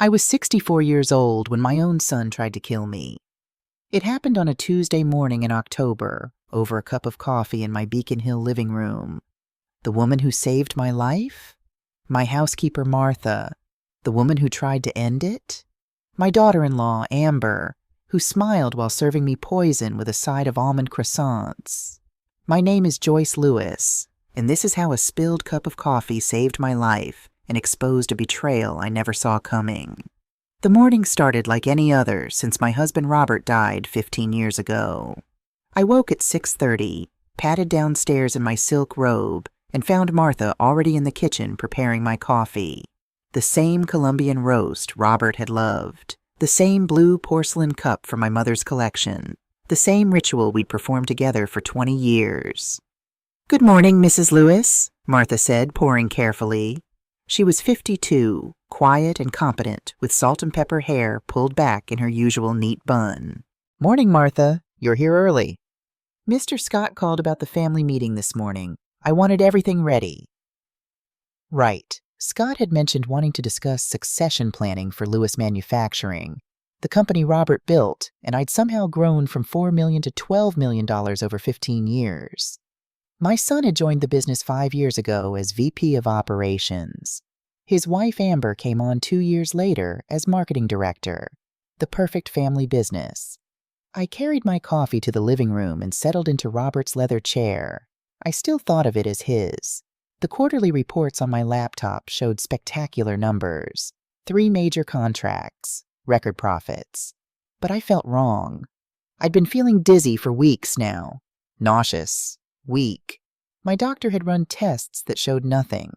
I was 64 years old when my own son tried to kill me. It happened on a Tuesday morning in October, over a cup of coffee in my Beacon Hill living room. The woman who saved my life? My housekeeper, Martha. The woman who tried to end it? My daughter-in-law, Amber, who smiled while serving me poison with a side of almond croissants. My name is Joyce Lewis, and this is how a spilled cup of coffee saved my life and exposed a betrayal I never saw coming. The morning started like any other since my husband Robert died 15 years ago. I woke at 6:30, patted downstairs in my silk robe, and found Martha already in the kitchen preparing my coffee. The same Colombian roast Robert had loved, the same blue porcelain cup from my mother's collection, the same ritual we'd performed together for 20 years. "Good morning, Mrs. Lewis," Martha said, pouring carefully. She was 52, quiet and competent, with salt and pepper hair pulled back in her usual neat bun. "Morning, Martha. You're here early." "Mr. Scott called about the family meeting this morning. I wanted everything ready." Right. Scott had mentioned wanting to discuss succession planning for Lewis Manufacturing, the company Robert built, and I'd somehow grown from $4 million to $12 million over 15 years. My son had joined the business 5 years ago as VP of Operations. His wife Amber came on 2 years later as Marketing Director. The perfect family business. I carried my coffee to the living room and settled into Robert's leather chair. I still thought of it as his. The quarterly reports on my laptop showed spectacular numbers. 3 major contracts, record profits. But I felt wrong. I'd been feeling dizzy for weeks now. Nauseous. Weak. My doctor had run tests that showed nothing.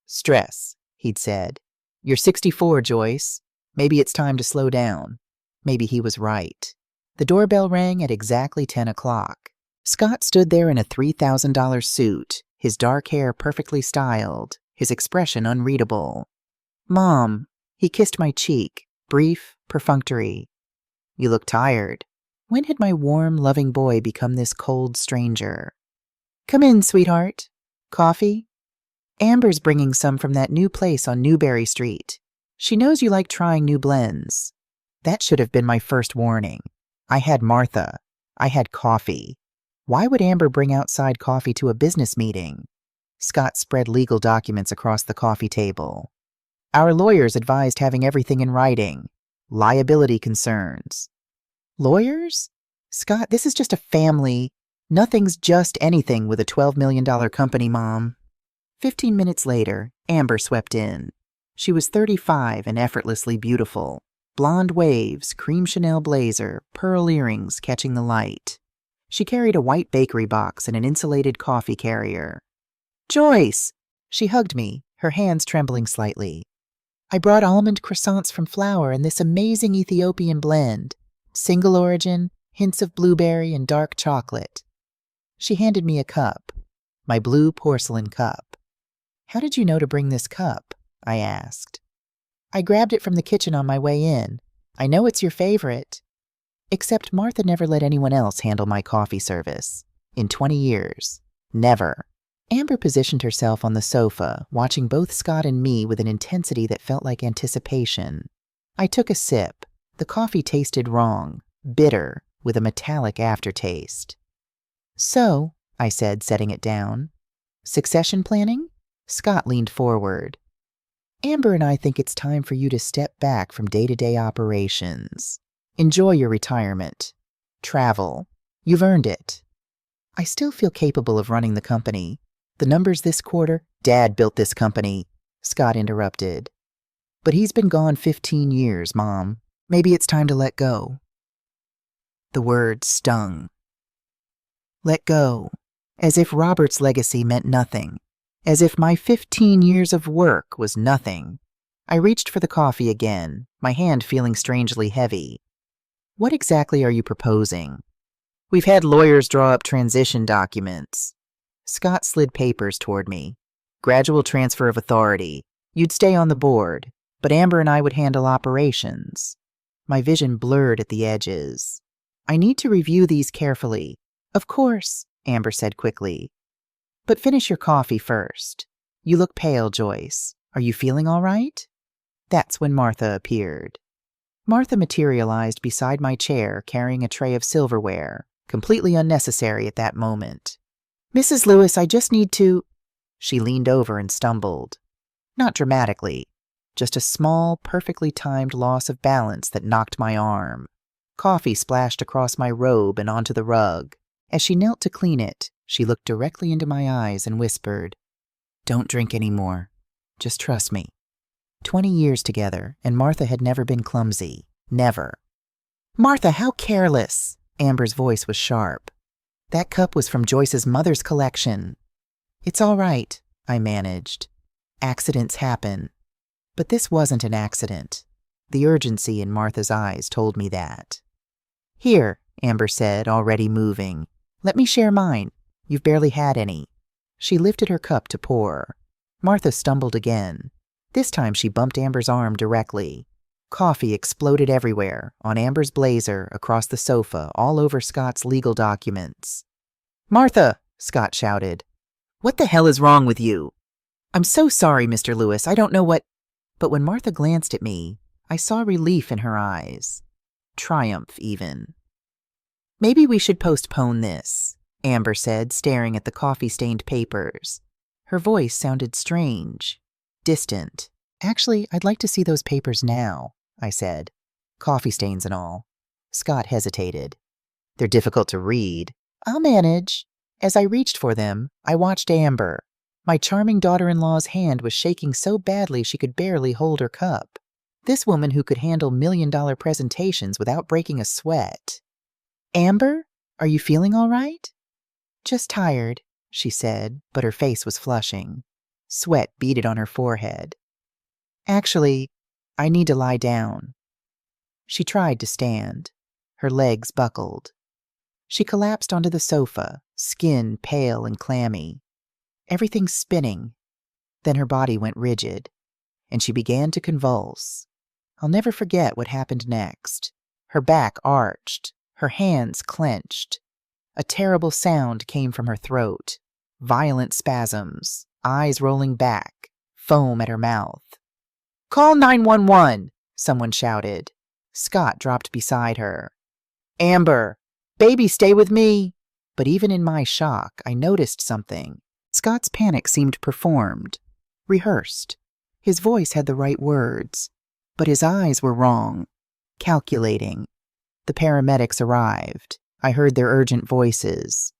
"Stress," he'd said. "You're 64, Joyce. Maybe it's time to slow down." Maybe he was right. The doorbell rang at exactly 10 o'clock. Scott stood there in a $3,000 suit, his dark hair perfectly styled, his expression unreadable. "Mom," he kissed my cheek, brief, perfunctory. "You look tired." When had my warm, loving boy become this cold stranger? "Come in, sweetheart. Coffee?" "Amber's bringing some from that new place on Newberry Street. She knows you like trying new blends." That should have been my first warning. I had Martha. I had coffee. Why would Amber bring outside coffee to a business meeting? Scott spread legal documents across the coffee table. "Our lawyers advised having everything in writing. Liability concerns." "Lawyers? Scott, this is just a family. Nothing's just anything with a $12 million company, Mom." 15 minutes later, Amber swept in. She was 35 and effortlessly beautiful. Blonde waves, cream Chanel blazer, pearl earrings catching the light. She carried a white bakery box and an insulated coffee carrier. "Joyce!" She hugged me, her hands trembling slightly. "I brought almond croissants from Flour and this amazing Ethiopian blend. Single origin, hints of blueberry and dark chocolate." She handed me a cup, my blue porcelain cup. "How did you know to bring this cup?" I asked. "I grabbed it from the kitchen on my way in. I know it's your favorite." Except Martha never let anyone else handle my coffee service. In 20 years. Never. Amber positioned herself on the sofa, watching both Scott and me with an intensity that felt like anticipation. I took a sip. The coffee tasted wrong, bitter, with a metallic aftertaste. "So," I said, setting it down. "Succession planning?" Scott leaned forward. "Amber and I think it's time for you to step back from day-to-day operations. Enjoy your retirement. Travel. You've earned it." "I still feel capable of running the company. The numbers this quarter—" "Dad built this company," Scott interrupted. "But he's been gone 15 years, Mom. Maybe it's time to let go." The word stung. Let go. As if Robert's legacy meant nothing. As if my 15 years of work was nothing. I reached for the coffee again, my hand feeling strangely heavy. "What exactly are you proposing?" "We've had lawyers draw up transition documents." Scott slid papers toward me. "Gradual transfer of authority. You'd stay on the board, but Amber and I would handle operations." My vision blurred at the edges. "I need to review these carefully." "Of course," Amber said quickly. "But finish your coffee first. You look pale, Joyce. Are you feeling all right?" That's when Martha appeared. Martha materialized beside my chair carrying a tray of silverware, completely unnecessary at that moment. "Mrs. Lewis, I just need to—" She leaned over and stumbled. Not dramatically, just a small, perfectly timed loss of balance that knocked my arm. Coffee splashed across my robe and onto the rug. As she knelt to clean it, she looked directly into my eyes and whispered, "Don't drink anymore. Just trust me." 20 years together, and Martha had never been clumsy. Never. "Martha, how careless!" Amber's voice was sharp. "That cup was from Joyce's mother's collection." "It's all right," I managed. "Accidents happen." But this wasn't an accident. The urgency in Martha's eyes told me that. "Here," Amber said, already moving. "Let me share mine. You've barely had any." She lifted her cup to pour. Martha stumbled again. This time she bumped Amber's arm directly. Coffee exploded everywhere, on Amber's blazer, across the sofa, all over Scott's legal documents. "Martha!" Scott shouted. "What the hell is wrong with you?" "I'm so sorry, Mr. Lewis. I don't know what—" But when Martha glanced at me, I saw relief in her eyes. Triumph, even. "Maybe we should postpone this," Amber said, staring at the coffee-stained papers. Her voice sounded strange. Distant. "Actually, I'd like to see those papers now," I said. "Coffee stains and all." Scott hesitated. "They're difficult to read." "I'll manage." As I reached for them, I watched Amber. My charming daughter-in-law's hand was shaking so badly she could barely hold her cup. This woman who could handle million-dollar presentations without breaking a sweat. "Amber, are you feeling all right?" "Just tired," she said, but her face was flushing. Sweat beaded on her forehead. "Actually, I need to lie down." She tried to stand. Her legs buckled. She collapsed onto the sofa, skin pale and clammy. Everything spinning. Then her body went rigid, and she began to convulse. I'll never forget what happened next. Her back arched, her hands clenched. A terrible sound came from her throat. Violent spasms, eyes rolling back, foam at her mouth. "Call 911!" someone shouted. Scott dropped beside her. "Amber! Baby, stay with me!" But even in my shock, I noticed something. Scott's panic seemed performed, rehearsed. His voice had the right words, but his eyes were wrong, calculating. The paramedics arrived. I heard their urgent voices.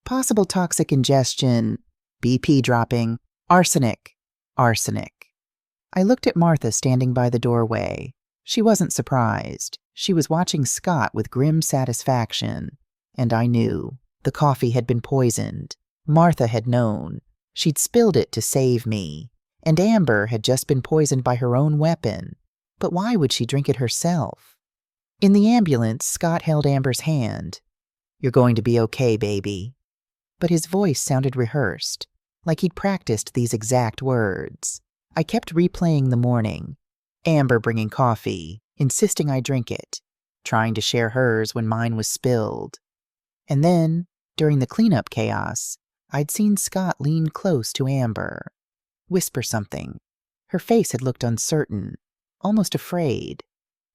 "Possible toxic ingestion, BP dropping, arsenic, arsenic." I looked at Martha standing by the doorway. She wasn't surprised. She was watching Scott with grim satisfaction. And I knew. The coffee had been poisoned. Martha had known. She'd spilled it to save me. And Amber had just been poisoned by her own weapon. But why would she drink it herself? In the ambulance, Scott held Amber's hand. "You're going to be okay, baby." But his voice sounded rehearsed, like he'd practiced these exact words. I kept replaying the morning. Amber bringing coffee, insisting I drink it, trying to share hers when mine was spilled. And then, during the cleanup chaos, I'd seen Scott lean close to Amber, whisper something. Her face had looked uncertain, almost afraid.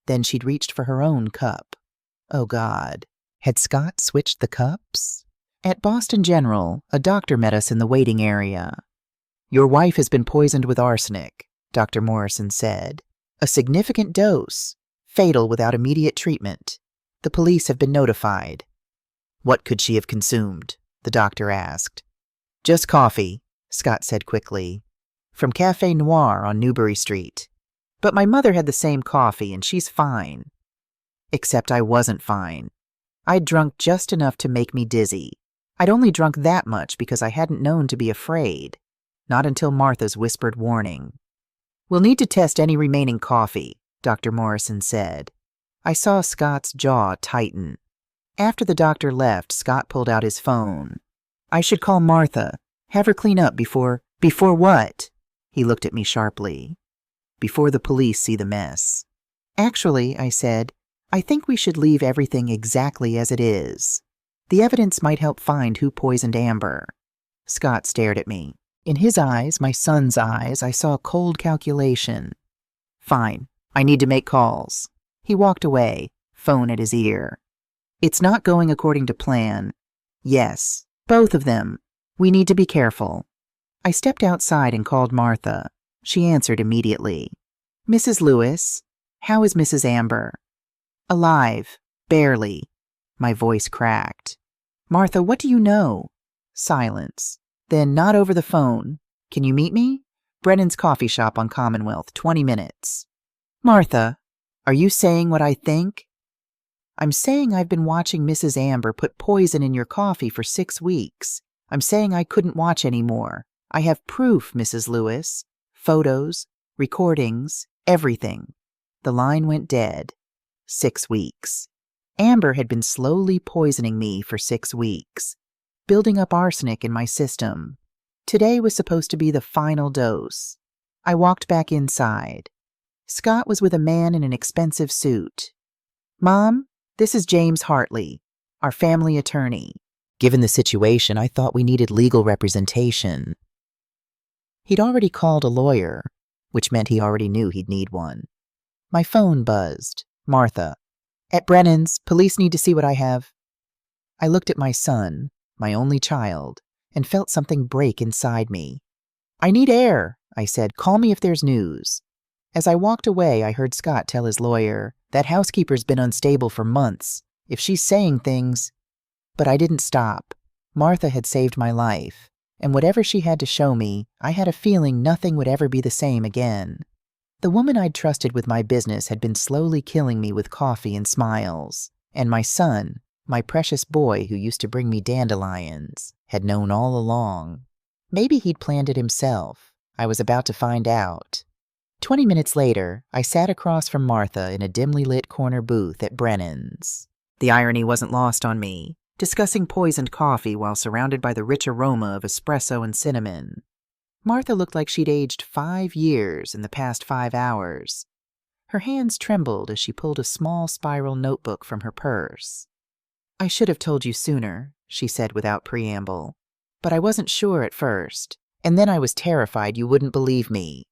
Then she'd reached for her own cup. Oh, God. Had Scott switched the cups? At Boston General, a doctor met us in the waiting area. "Your wife has been poisoned with arsenic," Dr. Morrison said. "A significant dose, fatal without immediate treatment. The police have been notified." "What could she have consumed?" the doctor asked. "Just coffee," Scott said quickly. "From Café Noir on Newbury Street. But my mother had the same coffee, and she's fine." Except I wasn't fine. I'd drunk just enough to make me dizzy. I'd only drunk that much because I hadn't known to be afraid. Not until Martha's whispered warning. "We'll need to test any remaining coffee," Dr. Morrison said. I saw Scott's jaw tighten. After the doctor left, Scott pulled out his phone. "I should call Martha. Have her clean up before—" "Before what?" He looked at me sharply. "Before the police see the mess." "Actually," I said, "I think we should leave everything exactly as it is. The evidence might help find who poisoned Amber." Scott stared at me. In his eyes, my son's eyes, I saw cold calculation. Fine. I need to make calls. He walked away, phone at his ear. It's not going according to plan. Yes, both of them. We need to be careful. I stepped outside and called Martha. She answered immediately. Mrs. Lewis, how is Mrs. Amber? Alive, barely. My voice cracked. Martha, what do you know? Silence. Then not over the phone. Can you meet me? Brennan's coffee shop on Commonwealth, 20 minutes. Martha, are you saying what I think? I'm saying I've been watching Mrs. Amber put poison in your coffee for 6 weeks. I'm saying I couldn't watch anymore. I have proof, Mrs. Lewis. Photos, recordings, everything. The line went dead. 6 weeks. Amber had been slowly poisoning me for 6 weeks, building up arsenic in my system. Today was supposed to be the final dose. I walked back inside. Scott was with a man in an expensive suit. Mom, this is James Hartley, our family attorney. Given the situation, I thought we needed legal representation. He'd already called a lawyer, which meant he already knew he'd need one. My phone buzzed. Martha. At Brennan's, police need to see what I have. I looked at my son, my only child, and felt something break inside me. I need air, I said. Call me if there's news. As I walked away, I heard Scott tell his lawyer, that housekeeper's been unstable for months. If she's saying things... But I didn't stop. Martha had saved my life, and whatever she had to show me, I had a feeling nothing would ever be the same again. The woman I'd trusted with my business had been slowly killing me with coffee and smiles, and my son, my precious boy who used to bring me dandelions, had known all along. Maybe he'd planned it himself. I was about to find out. 20 minutes later, I sat across from Martha in a dimly lit corner booth at Brennan's. The irony wasn't lost on me, discussing poisoned coffee while surrounded by the rich aroma of espresso and cinnamon. Martha looked like she'd aged 5 years in the past 5 hours. Her hands trembled as she pulled a small spiral notebook from her purse. I should have told you sooner, she said without preamble. But I wasn't sure at first, and then I was terrified you wouldn't believe me.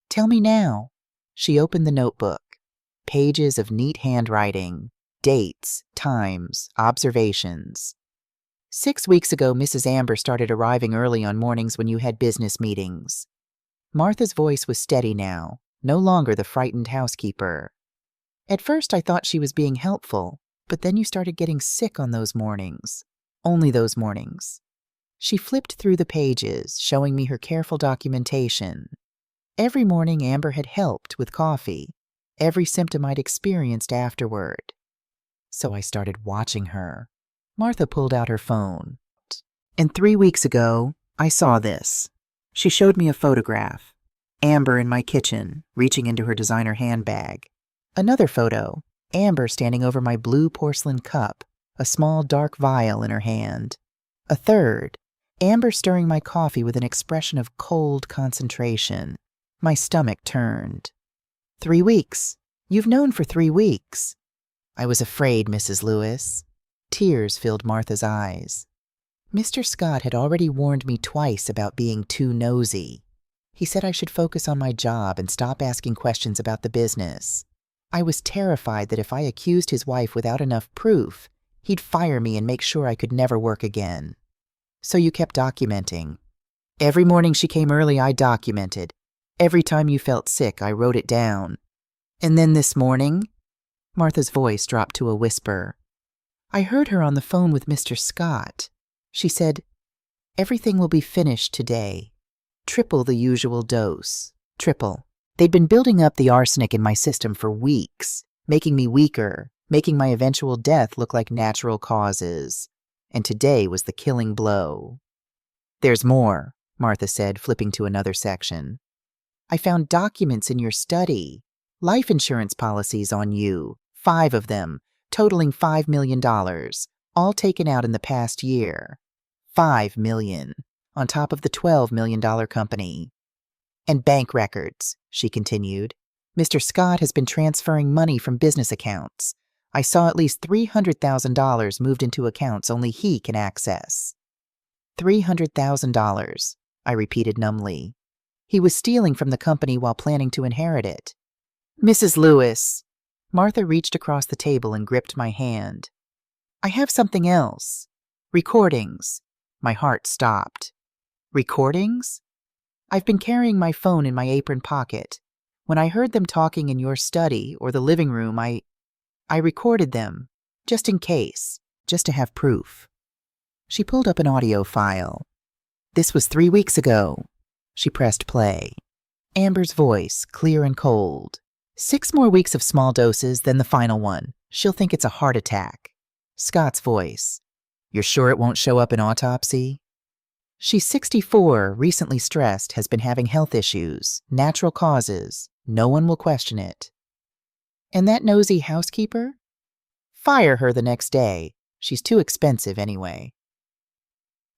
Tell me now. She opened the notebook. Pages of neat handwriting, dates, times, observations. 6 weeks ago, Mrs. Amber started arriving early on mornings when you had business meetings. Martha's voice was steady now, no longer the frightened housekeeper. At first I thought she was being helpful, but then you started getting sick on those mornings. Only those mornings. She flipped through the pages, showing me her careful documentation. Every morning Amber had helped with coffee, every symptom I'd experienced afterward. So I started watching her. Martha pulled out her phone. And 3 weeks ago, I saw this. She showed me a photograph. Amber in my kitchen, reaching into her designer handbag. Another photo, Amber standing over my blue porcelain cup, a small dark vial in her hand. A third, Amber stirring my coffee with an expression of cold concentration. My stomach turned. 3 weeks. You've known for 3 weeks. I was afraid, Mrs. Lewis. Tears filled Martha's eyes. Mr. Scott had already warned me twice about being too nosy. He said I should focus on my job and stop asking questions about the business. I was terrified that if I accused his wife without enough proof, he'd fire me and make sure I could never work again. So you kept documenting. Every morning she came early, I documented. Every time you felt sick, I wrote it down. And then this morning, Martha's voice dropped to a whisper. I heard her on the phone with Mr. Scott. She said, everything will be finished today. Triple the usual dose. Triple. They'd been building up the arsenic in my system for weeks, making me weaker, making my eventual death look like natural causes. And today was the killing blow. There's more, Martha said, flipping to another section. I found documents in your study. Life insurance policies on you. 5 of them, totaling $5 million, all taken out in the past year. $5 million, on top of the $12 million company. And bank records, she continued. Mr. Scott has been transferring money from business accounts. I saw at least $300,000 moved into accounts only he can access. $300,000, I repeated numbly. He was stealing from the company while planning to inherit it. Mrs. Lewis. Martha reached across the table and gripped my hand. I have something else. Recordings. My heart stopped. Recordings? I've been carrying my phone in my apron pocket. When I heard them talking in your study or the living room, I recorded them, just in case, just to have proof. She pulled up an audio file. This was 3 weeks ago. She pressed play. Amber's voice, clear and cold. 6 more weeks of small doses, then the final one. She'll think it's a heart attack. Scott's voice. You're sure it won't show up in autopsy? She's 64, recently stressed, has been having health issues, natural causes. No one will question it. And that nosy housekeeper? Fire her the next day. She's too expensive anyway.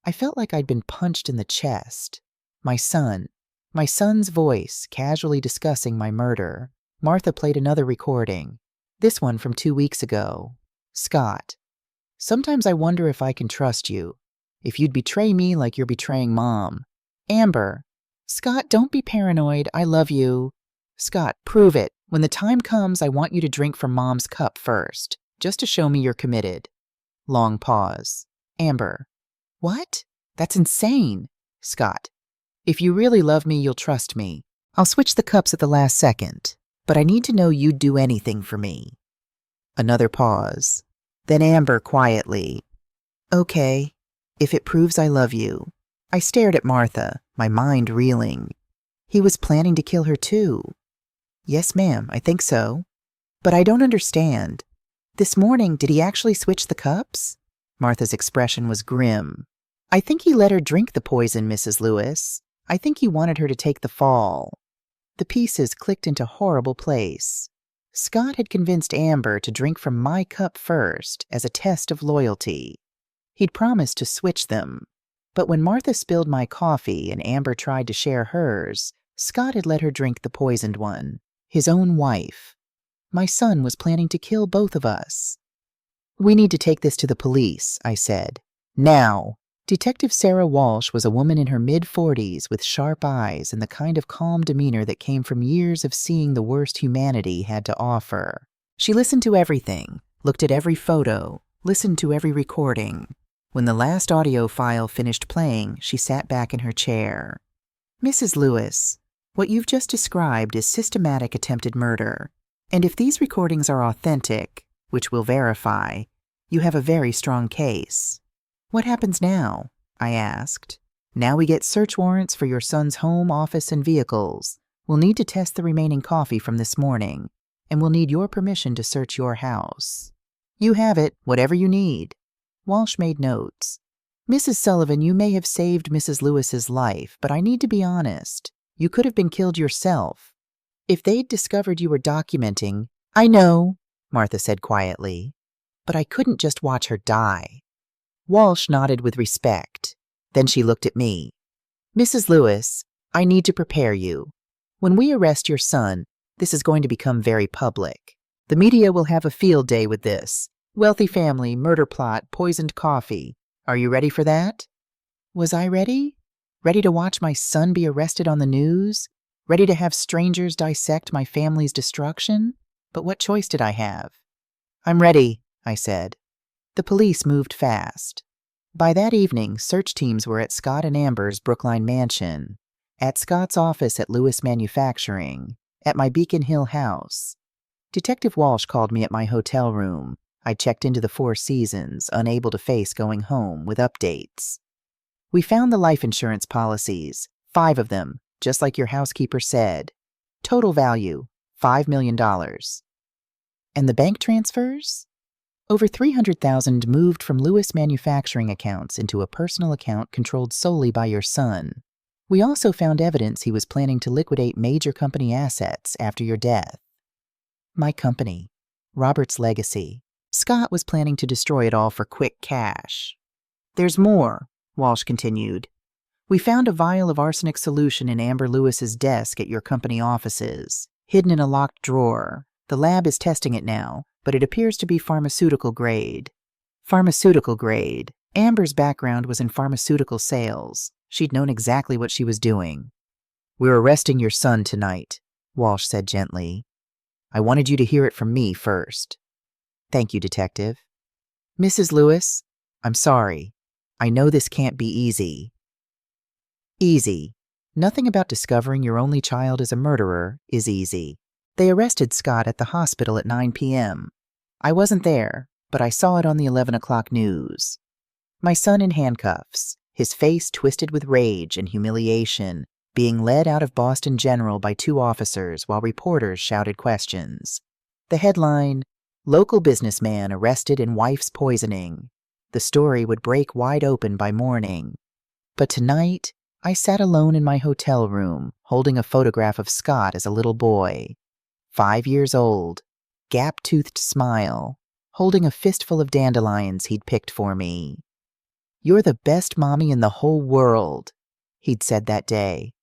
I felt like I'd been punched in the chest. My son's voice, casually discussing my murder. Martha played another recording. This one from 2 weeks ago. Scott. Sometimes I wonder if I can trust you. If you'd betray me like you're betraying Mom. Amber. Scott, don't be paranoid. I love you. Scott, prove it. When the time comes, I want you to drink from Mom's cup first, just to show me you're committed. Long pause. Amber. What? That's insane. Scott. If you really love me, you'll trust me. I'll switch the cups at the last second, but I need to know you'd do anything for me. Another pause. Then Amber quietly. Okay, if it proves I love you. I stared at Martha, my mind reeling. He was planning to kill her too. Yes, ma'am, I think so. But I don't understand. This morning, did he actually switch the cups? Martha's expression was grim. I think he let her drink the poison, Mrs. Lewis. I think he wanted her to take the fall. The pieces clicked into horrible place. Scott had convinced Amber to drink from my cup first as a test of loyalty. He'd promised to switch them. But when Martha spilled my coffee and Amber tried to share hers, Scott had let her drink the poisoned one, his own wife. My son was planning to kill both of us. We need to take this to the police, I said. Now. Detective Sarah Walsh was a woman in her mid-40s with sharp eyes and the kind of calm demeanor that came from years of seeing the worst humanity had to offer. She listened to everything, looked at every photo, listened to every recording. When the last audio file finished playing, she sat back in her chair. Mrs. Lewis, what you've just described is systematic attempted murder. And if these recordings are authentic, which we'll verify, you have a very strong case. What happens now? I asked. Now we get search warrants for your son's home, office, and vehicles. We'll need to test the remaining coffee from this morning, and we'll need your permission to search your house. You have it, whatever you need. Walsh made notes. Mrs. Sullivan, you may have saved Mrs. Lewis's life, but I need to be honest. You could have been killed yourself. If they'd discovered you were documenting... I know, Martha said quietly, but I couldn't just watch her die. Walsh nodded with respect. Then she looked at me. Mrs. Lewis, I need to prepare you. When we arrest your son, this is going to become very public. The media will have a field day with this. Wealthy family, murder plot, poisoned coffee. Are you ready for that? Was I ready? Ready to watch my son be arrested on the news? Ready to have strangers dissect my family's destruction? But what choice did I have? I'm ready, I said. The police moved fast. By that evening, search teams were at Scott and Amber's Brookline mansion, at Scott's office at Lewis Manufacturing, at my Beacon Hill house. Detective Walsh called me at my hotel room. I checked into the Four Seasons, unable to face going home, with updates. We found the life insurance policies, 5 of them, just like your housekeeper said. Total value, $5 million. And the bank transfers? Over $300,000 moved from Lewis Manufacturing accounts into a personal account controlled solely by your son. We also found evidence he was planning to liquidate major company assets after your death. My company, Robert's legacy. Scott was planning to destroy it all for quick cash. There's more, Walsh continued. We found a vial of arsenic solution in Amber Lewis's desk at your company offices, hidden in a locked drawer. The lab is testing it now, but it appears to be pharmaceutical grade. Pharmaceutical grade. Amber's background was in pharmaceutical sales. She'd known exactly what she was doing. We're arresting your son tonight, Walsh said gently. I wanted you to hear it from me first." "Thank you, Detective." "Mrs. Lewis, I'm sorry. I know this can't be easy." Easy. Nothing about discovering your only child is a murderer is easy. They arrested Scott at the hospital at 9 p.m. I wasn't there, but I saw it on the 11 o'clock news. My son in handcuffs, his face twisted with rage and humiliation, being led out of Boston General by 2 officers while reporters shouted questions. The headline, "Local Businessman Arrested in Wife's Poisoning." The story would break wide open by morning. But tonight, I sat alone in my hotel room, holding a photograph of Scott as a little boy. 5 years old, gap-toothed smile, holding a fistful of dandelions he'd picked for me. "You're the best mommy in the whole world," he'd said that day.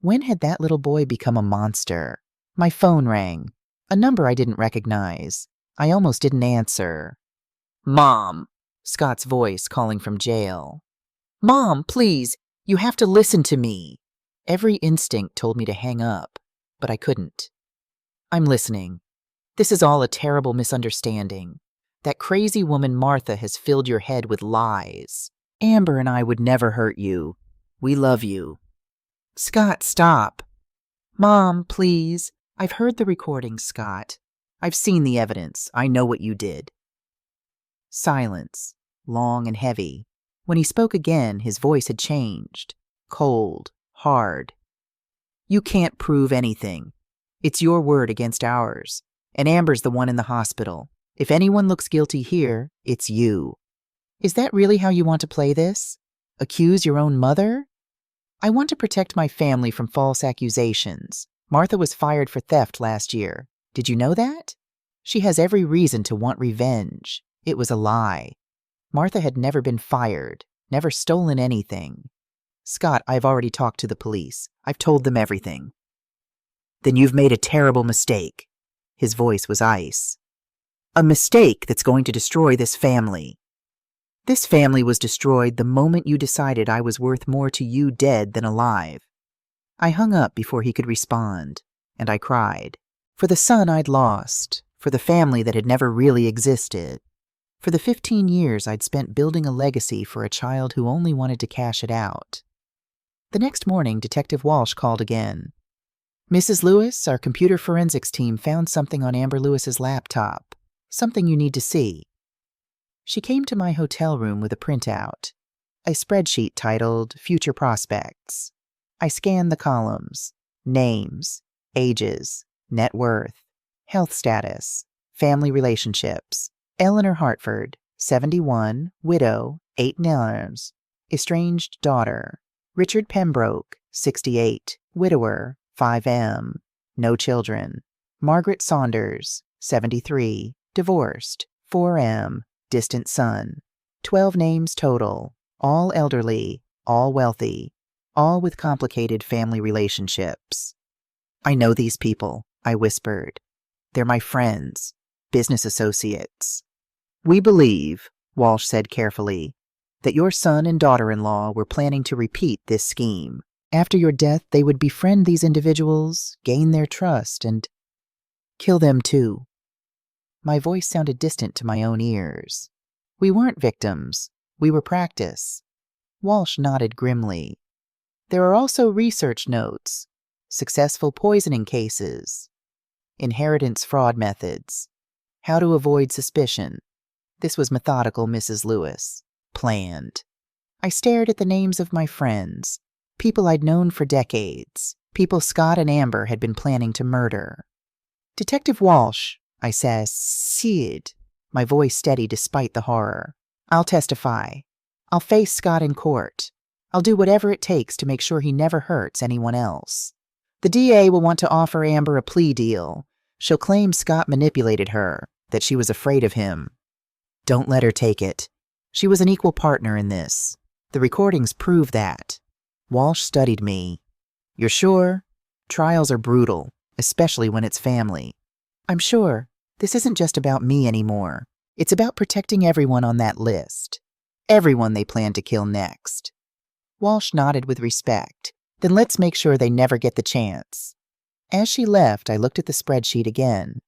When had that little boy become a monster? My phone rang. A number I didn't recognize. I almost didn't answer. "Mom," Scott's voice calling from jail. "Mom, please, you have to listen to me." Every instinct told me to hang up, but I couldn't. "I'm listening. This is all a terrible misunderstanding. That crazy woman Martha has filled your head with lies. Amber and I would never hurt you. We love you." "Scott, stop." "Mom, please. I've heard the recording, Scott. I've seen the evidence. I know what you did." Silence, long and heavy. When he spoke again, his voice had changed. Cold, hard. "You can't prove anything. It's your word against ours. And Amber's the one in the hospital. If anyone looks guilty here, it's you. Is that really how you want to play this? Accuse your own mother?" "I want to protect my family from false accusations. Martha was fired for theft last year. Did you know that? She has every reason to want revenge. It was a lie. Martha had never been fired, never stolen anything. Scott, I've already talked to the police. I've told them everything." "Then you've made a terrible mistake." His voice was ice. "A mistake that's going to destroy this family. This family was destroyed the moment you decided I was worth more to you dead than alive." I hung up before he could respond, and I cried. For the son I'd lost, for the family that had never really existed, for the 15 years I'd spent building a legacy for a child who only wanted to cash it out. The next morning, Detective Walsh called again. "Mrs. Lewis, our computer forensics team found something on Amber Lewis's laptop. Something you need to see." She came to my hotel room with a printout, a spreadsheet titled Future Prospects. I scanned the columns: names, ages, net worth, health status, family relationships. Eleanor Hartford, 71, widow, 8 Nellers, estranged daughter. Richard Pembroke, 68, widower, 5M, no children. Margaret Saunders, 73, divorced, 4M, distant son. 12 names total, all elderly, all wealthy, all with complicated family relationships. "I know these people," I whispered. "They're my friends, business associates." "We believe," Walsh said carefully, "that your son and daughter-in-law were planning to repeat this scheme. After your death, they would befriend these individuals, gain their trust, and kill them too." My voice sounded distant to my own ears. "We weren't victims. We were practice." Walsh nodded grimly. "There are also research notes, successful poisoning cases, inheritance fraud methods, how to avoid suspicion." This was methodical, Mrs. Lewis. Planned. I stared at the names of my friends, people I'd known for decades, people Scott and Amber had been planning to murder. "Detective Walsh," I said, "Sid," my voice steady despite the horror. "I'll testify. I'll face Scott in court. I'll do whatever it takes to make sure he never hurts anyone else. The DA will want to offer Amber a plea deal. She'll claim Scott manipulated her, that she was afraid of him. Don't let her take it. She was an equal partner in this. The recordings prove that." Walsh studied me. "You're sure? Trials are brutal, especially when it's family." "I'm sure. This isn't just about me anymore. It's about protecting everyone on that list. Everyone they plan to kill next." Walsh nodded with respect. "Then let's make sure they never get the chance." As she left, I looked at the spreadsheet again.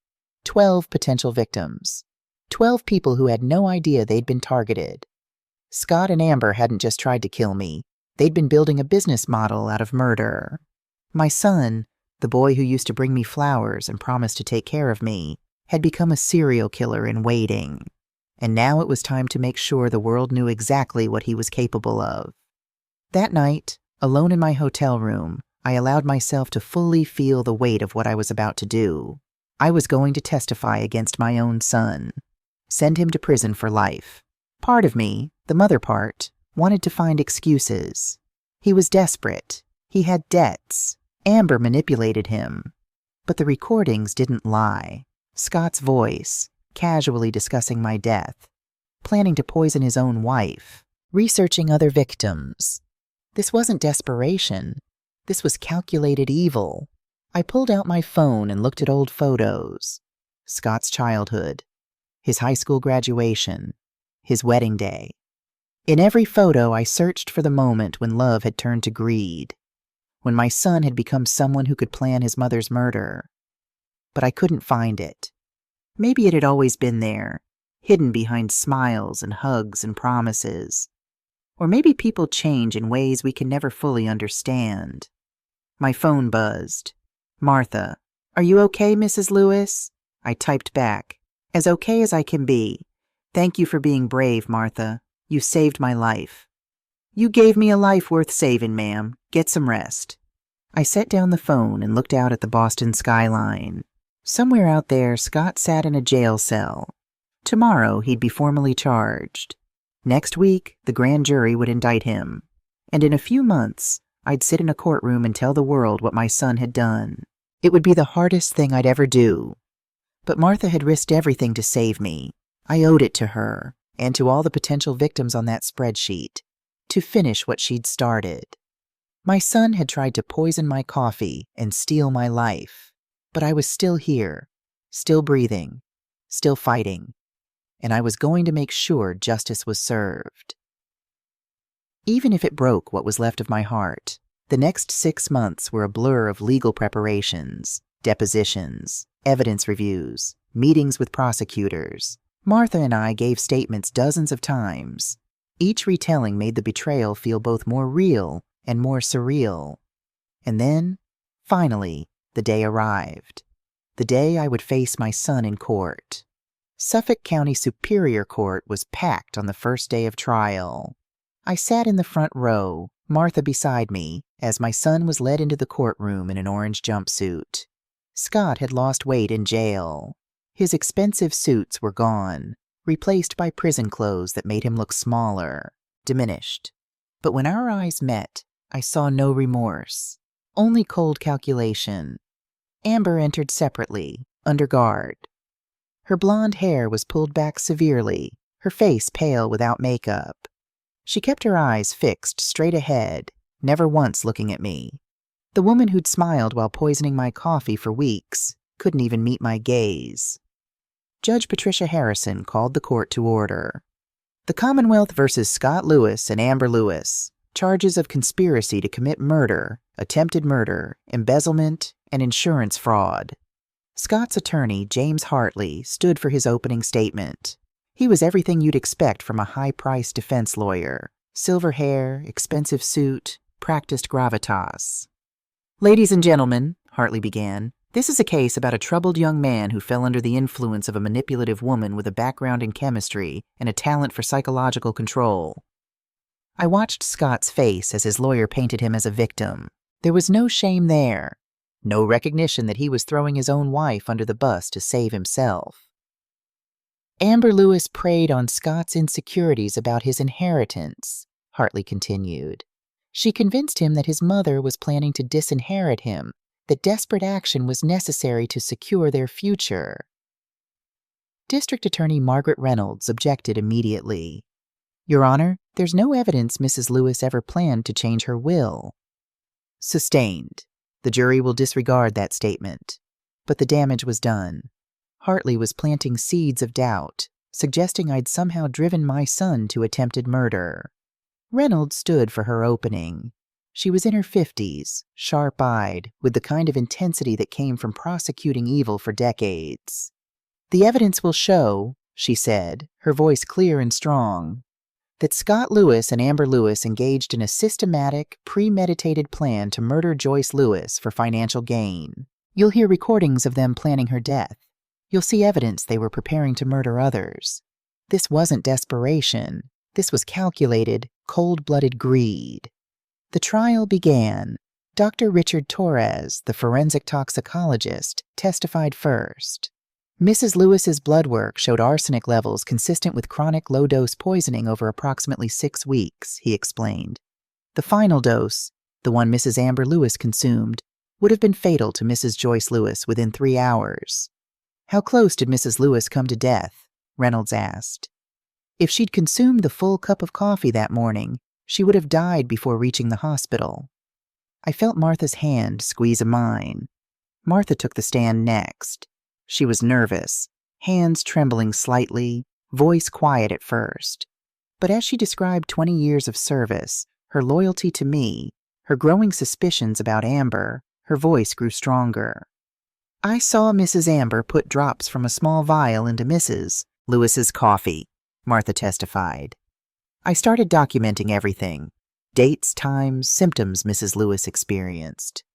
12 potential victims. 12 people who had no idea they'd been targeted. Scott and Amber hadn't just tried to kill me. They'd been building a business model out of murder. My son, the boy who used to bring me flowers and promised to take care of me, had become a serial killer in waiting. And now it was time to make sure the world knew exactly what he was capable of. That night, alone in my hotel room, I allowed myself to fully feel the weight of what I was about to do. I was going to testify against my own son, send him to prison for life. Part of me, the mother part, wanted to find excuses. He was desperate. He had debts. Amber manipulated him. But the recordings didn't lie. Scott's voice, casually discussing my death, planning to poison his own wife, researching other victims. This wasn't desperation. This was calculated evil. I pulled out my phone and looked at old photos. Scott's childhood, his high school graduation, his wedding day. In every photo, I searched for the moment when love had turned to greed, when my son had become someone who could plan his mother's murder. But I couldn't find it. Maybe it had always been there, hidden behind smiles and hugs and promises. Or maybe people change in ways we can never fully understand. My phone buzzed. "Martha, are you okay, Mrs. Lewis?" I typed back, "As okay as I can be. Thank you for being brave, Martha. You saved my life." "You gave me a life worth saving, ma'am. Get some rest." I set down the phone and looked out at the Boston skyline. Somewhere out there, Scott sat in a jail cell. Tomorrow, he'd be formally charged. Next week, the grand jury would indict him. And in a few months, I'd sit in a courtroom and tell the world what my son had done. It would be the hardest thing I'd ever do. But Martha had risked everything to save me. I owed it to her, and to all the potential victims on that spreadsheet, to finish what she'd started. My son had tried to poison my coffee and steal my life, but I was still here, still breathing, still fighting, and I was going to make sure justice was served. Even if it broke what was left of my heart, the next 6 months were a blur of legal preparations, depositions, evidence reviews, meetings with prosecutors. Martha and I gave statements dozens of times. Each retelling made the betrayal feel both more real and more surreal. And then, finally, the day arrived. The day I would face my son in court. Suffolk County Superior Court was packed on the first day of trial. I sat in the front row, Martha beside me, as my son was led into the courtroom in an orange jumpsuit. Scott had lost weight in jail. His expensive suits were gone, replaced by prison clothes that made him look smaller, diminished. But when our eyes met, I saw no remorse, only cold calculation. Amber entered separately, under guard. Her blonde hair was pulled back severely, her face pale without makeup. She kept her eyes fixed straight ahead, never once looking at me. The woman who'd smiled while poisoning my coffee for weeks couldn't even meet my gaze. Judge Patricia Harrison called the court to order. The Commonwealth versus Scott Lewis and Amber Lewis. Charges of conspiracy to commit murder, attempted murder, embezzlement, and insurance fraud. Scott's attorney, James Hartley, stood for his opening statement. He was everything you'd expect from a high-priced defense lawyer. Silver hair, expensive suit, practiced gravitas. "Ladies and gentlemen," Hartley began, "this is a case about a troubled young man who fell under the influence of a manipulative woman with a background in chemistry and a talent for psychological control." I watched Scott's face as his lawyer painted him as a victim. There was no shame there, no recognition that he was throwing his own wife under the bus to save himself. Amber Lewis preyed on Scott's insecurities about his inheritance, Hartley continued. She convinced him that his mother was planning to disinherit him, that desperate action was necessary to secure their future. District Attorney Margaret Reynolds objected immediately. "Your Honor, there's no evidence Mrs. Lewis ever planned to change her will." Sustained. The jury will disregard that statement. But the damage was done. Hartley was planting seeds of doubt, suggesting I'd somehow driven my son to attempted murder. Reynolds stood for her opening. She was in her 50s, sharp-eyed, with the kind of intensity that came from prosecuting evil for decades. The evidence will show, she said, her voice clear and strong, that Scott Lewis and Amber Lewis engaged in a systematic, premeditated plan to murder Joyce Lewis for financial gain. You'll hear recordings of them planning her death. You'll see evidence they were preparing to murder others. This wasn't desperation. This was calculated, cold-blooded greed. The trial began. Dr. Richard Torres, the forensic toxicologist, testified first. Mrs. Lewis's blood work showed arsenic levels consistent with chronic low-dose poisoning over approximately 6 weeks, he explained. The final dose, the one Mrs. Amber Lewis consumed, would have been fatal to Mrs. Joyce Lewis within 3 hours. How close did Mrs. Lewis come to death? Reynolds asked. If she'd consumed the full cup of coffee that morning, she would have died before reaching the hospital. I felt Martha's hand squeeze mine. Martha took the stand next. She was nervous, hands trembling slightly, voice quiet at first. But as she described 20 years of service, her loyalty to me, her growing suspicions about Amber, her voice grew stronger. I saw Mrs. Amber put drops from a small vial into Mrs. Lewis's coffee, Martha testified. I started documenting everything. Dates, times, symptoms Mrs. Lewis experienced.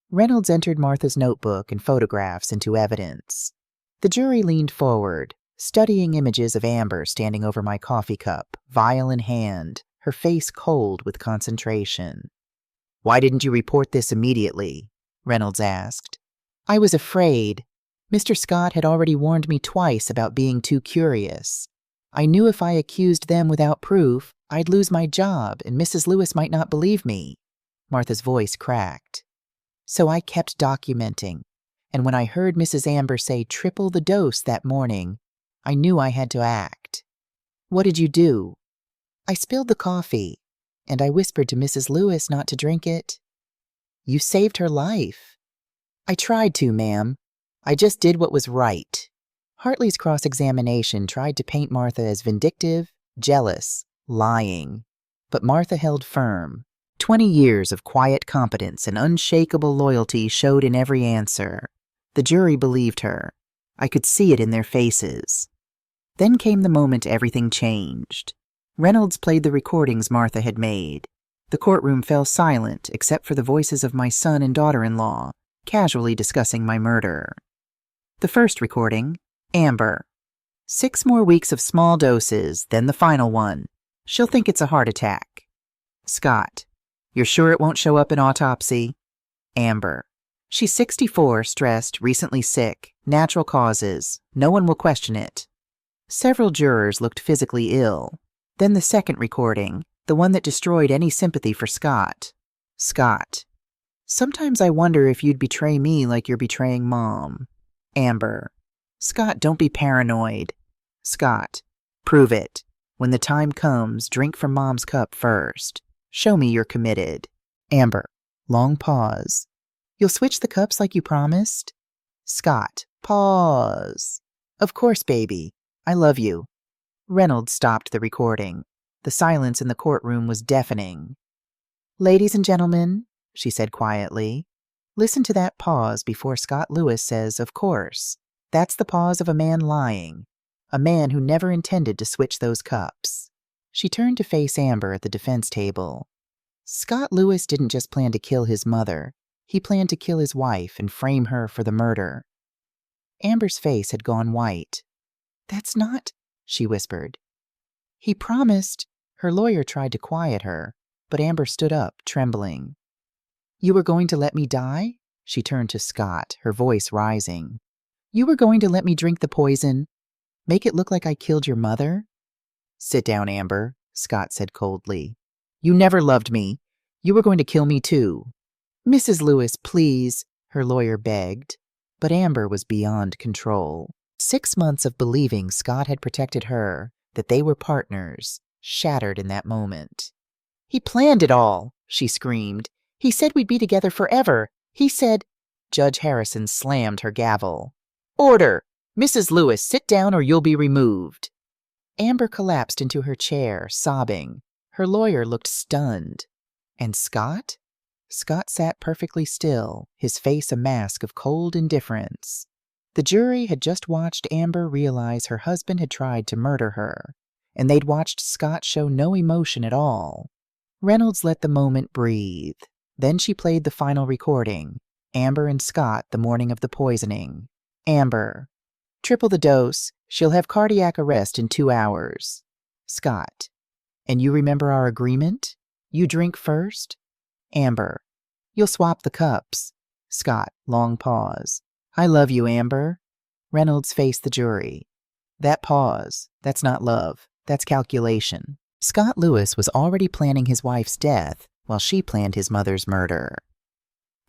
Reynolds entered Martha's notebook and photographs into evidence. The jury leaned forward, studying images of Amber standing over my coffee cup, vial in hand, her face cold with concentration. "Why didn't you report this immediately?" Reynolds asked. "I was afraid. Mr. Scott had already warned me twice about being too curious. I knew if I accused them without proof, I'd lose my job and Mrs. Lewis might not believe me." Martha's voice cracked. "So I kept documenting, and when I heard Mrs. Amber say triple the dose that morning, I knew I had to act." "What did you do?" "I spilled the coffee, and I whispered to Mrs. Lewis not to drink it." "You saved her life." "I tried to, ma'am. I just did what was right." Hartley's cross-examination tried to paint Martha as vindictive, jealous, lying. But Martha held firm. 20 years of quiet competence and unshakable loyalty showed in every answer. The jury believed her. I could see it in their faces. Then came the moment everything changed. Reynolds played the recordings Martha had made. The courtroom fell silent except for the voices of my son and daughter-in-law, casually discussing my murder. The first recording, Amber. 6 more weeks of small doses, then the final one. She'll think it's a heart attack. Scott. You're sure it won't show up in autopsy? Amber. She's 64, stressed, recently sick, natural causes. No one will question it. Several jurors looked physically ill. Then the second recording, the one that destroyed any sympathy for Scott. Scott. Sometimes I wonder if you'd betray me like you're betraying Mom. Amber. Scott, don't be paranoid. Scott. Prove it. When the time comes, drink from Mom's cup first. Show me you're committed. Amber. Long pause. You'll switch the cups like you promised? Scott. Pause. Of course, baby. I love you. Reynolds stopped the recording. The silence in the courtroom was deafening. Ladies and gentlemen, she said quietly, listen to that pause before Scott Lewis says, of course. That's the pause of a man lying. A man who never intended to switch those cups. She turned to face Amber at the defense table. Scott Lewis didn't just plan to kill his mother. He planned to kill his wife and frame her for the murder. Amber's face had gone white. That's not, she whispered. He promised. Her lawyer tried to quiet her, but Amber stood up, trembling. You were going to let me die? She turned to Scott, her voice rising. You were going to let me drink the poison? Make it look like I killed your mother? Sit down, Amber, Scott said coldly. You never loved me. You were going to kill me too. Mrs. Lewis, please, her lawyer begged. But Amber was beyond control. 6 months of believing Scott had protected her, that they were partners, shattered in that moment. He planned it all, she screamed. He said we'd be together forever. He said... Judge Harrison slammed her gavel. Order! Mrs. Lewis, sit down or you'll be removed. Amber collapsed into her chair, sobbing. Her lawyer looked stunned. And Scott? Scott sat perfectly still, his face a mask of cold indifference. The jury had just watched Amber realize her husband had tried to murder her, and they'd watched Scott show no emotion at all. Reynolds let the moment breathe. Then she played the final recording. Amber and Scott the morning of the poisoning. Amber: triple the dose. She'll have cardiac arrest in 2 hours. Scott: and you remember our agreement? You drink first? Amber: you'll swap the cups. Scott: long pause. I love you, Amber. Reynolds faced the jury. That pause, that's not love. That's calculation. Scott Lewis was already planning his wife's death while she planned his mother's murder.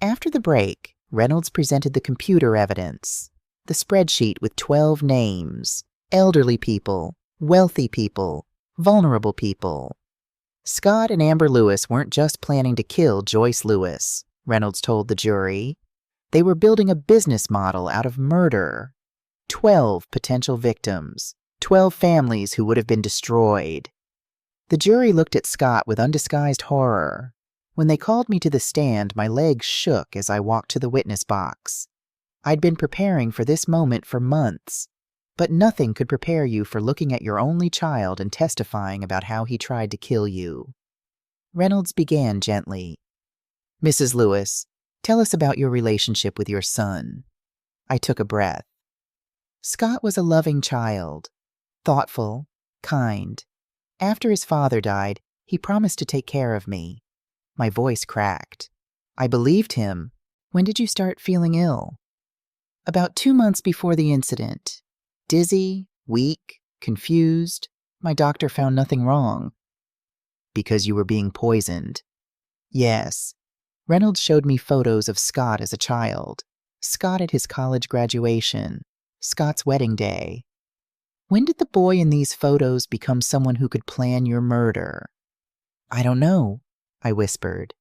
After the break, Reynolds presented the computer evidence. The spreadsheet with 12 names: elderly people, wealthy people, vulnerable people. Scott and Amber Lewis weren't just planning to kill Joyce Lewis, Reynolds told the jury. They were building a business model out of murder. 12 potential victims, 12 families who would have been destroyed. The jury looked at Scott with undisguised horror. When they called me to the stand, my legs shook as I walked to the witness box. I'd been preparing for this moment for months, but nothing could prepare you for looking at your only child and testifying about how he tried to kill you. Reynolds began gently. Mrs. Lewis, tell us about your relationship with your son. I took a breath. Scott was a loving child, thoughtful, kind. After his father died, he promised to take care of me. My voice cracked. I believed him. When did you start feeling ill? About 2 months before the incident. Dizzy, weak, confused. My doctor found nothing wrong. Because you were being poisoned. Yes. Reynolds showed me photos of Scott as a child. Scott at his college graduation. Scott's wedding day. When did the boy in these photos become someone who could plan your murder? I don't know, I whispered.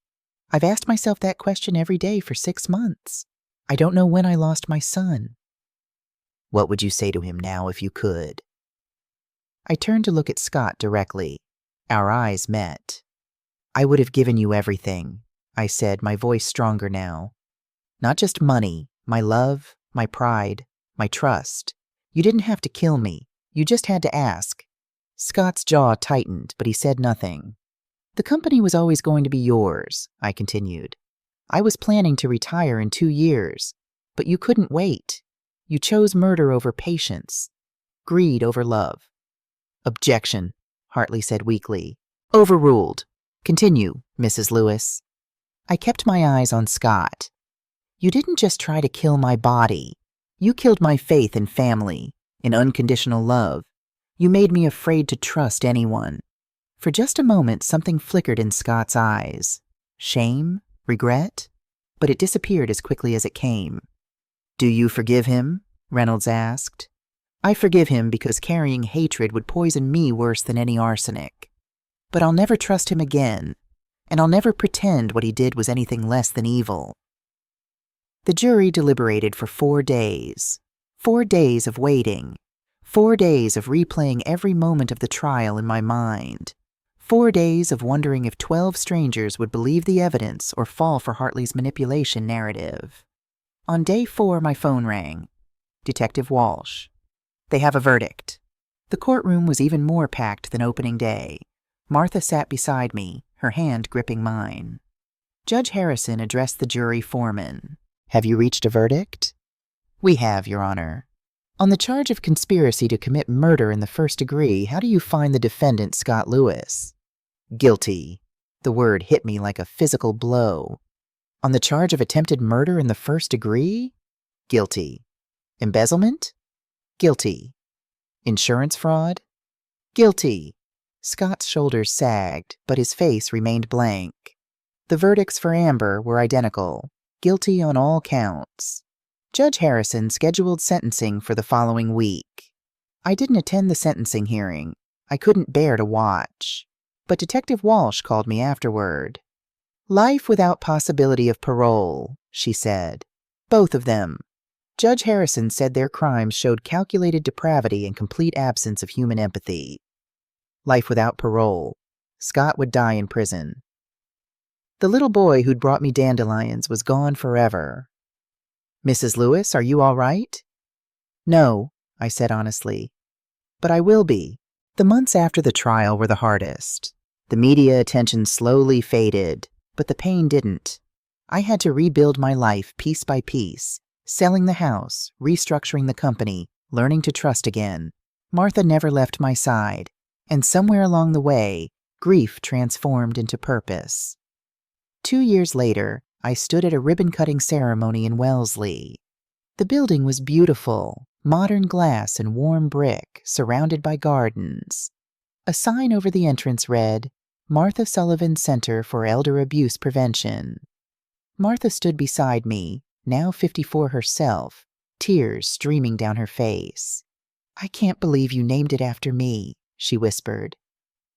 I've asked myself that question every day for 6 months. I don't know when I lost my son. What would you say to him now if you could? I turned to look at Scott directly. Our eyes met. I would have given you everything, I said, my voice stronger now. Not just money, my love, my pride, my trust. You didn't have to kill me. You just had to ask. Scott's jaw tightened, but he said nothing. The company was always going to be yours, I continued. I was planning to retire in 2 years, but you couldn't wait. You chose murder over patience, greed over love. Objection, Hartley said weakly. Overruled. Continue, Mrs. Lewis. I kept my eyes on Scott. You didn't just try to kill my body. You killed my faith in family, in unconditional love. You made me afraid to trust anyone. For just a moment, something flickered in Scott's eyes. Shame? Regret? But it disappeared as quickly as it came. Do you forgive him? Reynolds asked. I forgive him because carrying hatred would poison me worse than any arsenic. But I'll never trust him again, and I'll never pretend what he did was anything less than evil. The jury deliberated for 4 days. 4 days of waiting. 4 days of replaying every moment of the trial in my mind. 4 days of wondering if 12 strangers would believe the evidence or fall for Hartley's manipulation narrative. On day 4, my phone rang. Detective Walsh. They have a verdict. The courtroom was even more packed than opening day. Martha sat beside me, her hand gripping mine. Judge Harrison addressed the jury foreman. Have you reached a verdict? We have, Your Honor. On the charge of conspiracy to commit murder in the first degree, how do you find the defendant, Scott Lewis? Guilty. The word hit me like a physical blow. On the charge of attempted murder in the first degree? Guilty. Embezzlement? Guilty. Insurance fraud? Guilty. Scott's shoulders sagged, but his face remained blank. The verdicts for Amber were identical. Guilty on all counts. Judge Harrison scheduled sentencing for the following week. I didn't attend the sentencing hearing. I couldn't bear to watch. But Detective Walsh called me afterward. Life without possibility of parole, she said. Both of them. Judge Harrison said their crimes showed calculated depravity and complete absence of human empathy. Life without parole. Scott would die in prison. The little boy who'd brought me dandelions was gone forever. Mrs. Lewis, are you all right? No, I said honestly. But I will be. The months after the trial were the hardest. The media attention slowly faded, but the pain didn't. I had to rebuild my life piece by piece, selling the house, restructuring the company, learning to trust again. Martha never left my side, and somewhere along the way, grief transformed into purpose. 2 years later, I stood at a ribbon-cutting ceremony in Wellesley. The building was beautiful, modern glass and warm brick, surrounded by gardens. A sign over the entrance read, Martha Sullivan Center for Elder Abuse Prevention. Martha stood beside me, now 54 herself, tears streaming down her face. I can't believe you named it after me, she whispered.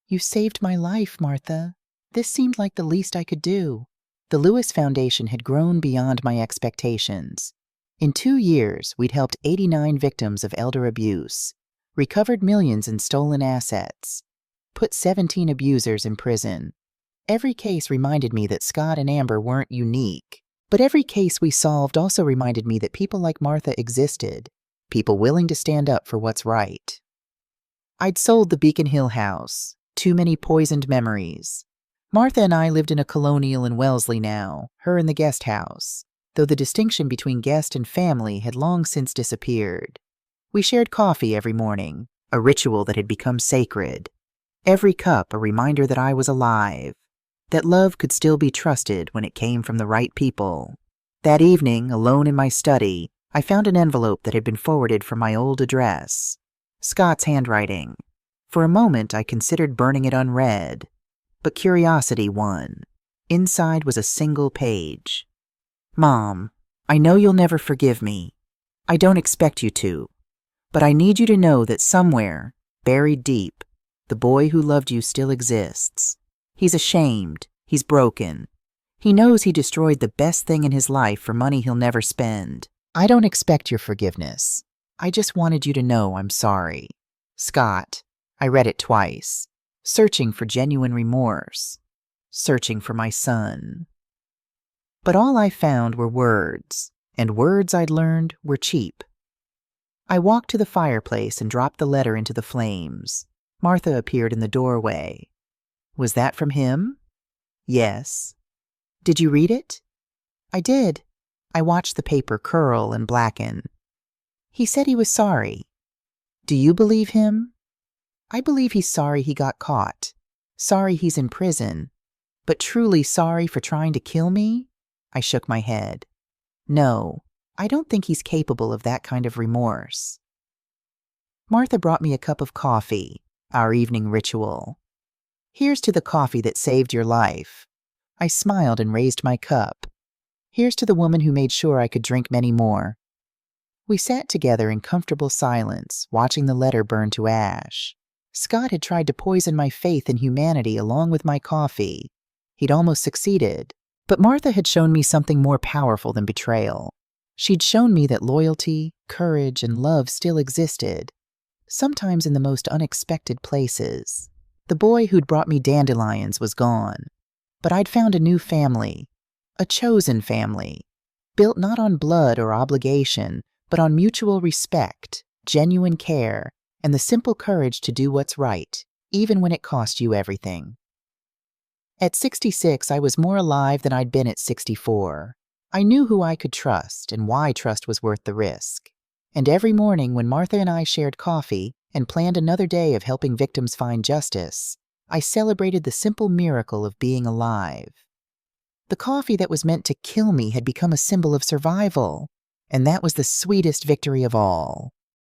You saved my life, Martha. This seemed like the least I could do. The Lewis Foundation had grown beyond my expectations. In 2 years, we'd helped 89 victims of elder abuse, recovered millions in stolen assets, put 17 abusers in prison. Every case reminded me that Scott and Amber weren't unique, but every case we solved also reminded me that people like Martha existed, people willing to stand up for what's right. I'd sold the Beacon Hill house, too many poisoned memories. Martha and I lived in a colonial in Wellesley now, her in the guest house, though the distinction between guest and family had long since disappeared. We shared coffee every morning, a ritual that had become sacred. Every cup a reminder that I was alive, that love could still be trusted when it came from the right people. That evening, alone in my study, I found an envelope that had been forwarded from my old address. Scott's handwriting. For a moment, I considered burning it unread, but curiosity won. Inside was a single page. Mom, I know you'll never forgive me. I don't expect you to, but I need you to know that somewhere, buried deep, the boy who loved you still exists. He's ashamed. He's broken. He knows he destroyed the best thing in his life for money he'll never spend. I don't expect your forgiveness. I just wanted you to know I'm sorry. Scott. I read it twice, searching for genuine remorse, searching for my son. But all I found were words, and words I'd learned were cheap. I walked to the fireplace and dropped the letter into the flames. Martha appeared in the doorway. Was that from him? Yes. Did you read it? I did. I watched the paper curl and blacken. He said he was sorry. Do you believe him? I believe he's sorry he got caught, sorry he's in prison, but truly sorry for trying to kill me? I shook my head. No, I don't think he's capable of that kind of remorse. Martha brought me a cup of coffee, our evening ritual. Here's to the coffee that saved your life. I smiled and raised my cup. Here's to the woman who made sure I could drink many more. We sat together in comfortable silence, watching the letter burn to ash. Scott had tried to poison my faith in humanity along with my coffee. He'd almost succeeded. But Martha had shown me something more powerful than betrayal. She'd shown me that loyalty, courage, and love still existed, sometimes in the most unexpected places. The boy who'd brought me dandelions was gone, but I'd found a new family, a chosen family, built not on blood or obligation, but on mutual respect, genuine care, and the simple courage to do what's right, even when it cost you everything. At 66, I was more alive than I'd been at 64. I knew who I could trust and why trust was worth the risk. And every morning when Martha and I shared coffee and planned another day of helping victims find justice, I celebrated the simple miracle of being alive. The coffee that was meant to kill me had become a symbol of survival, and that was the sweetest victory of all.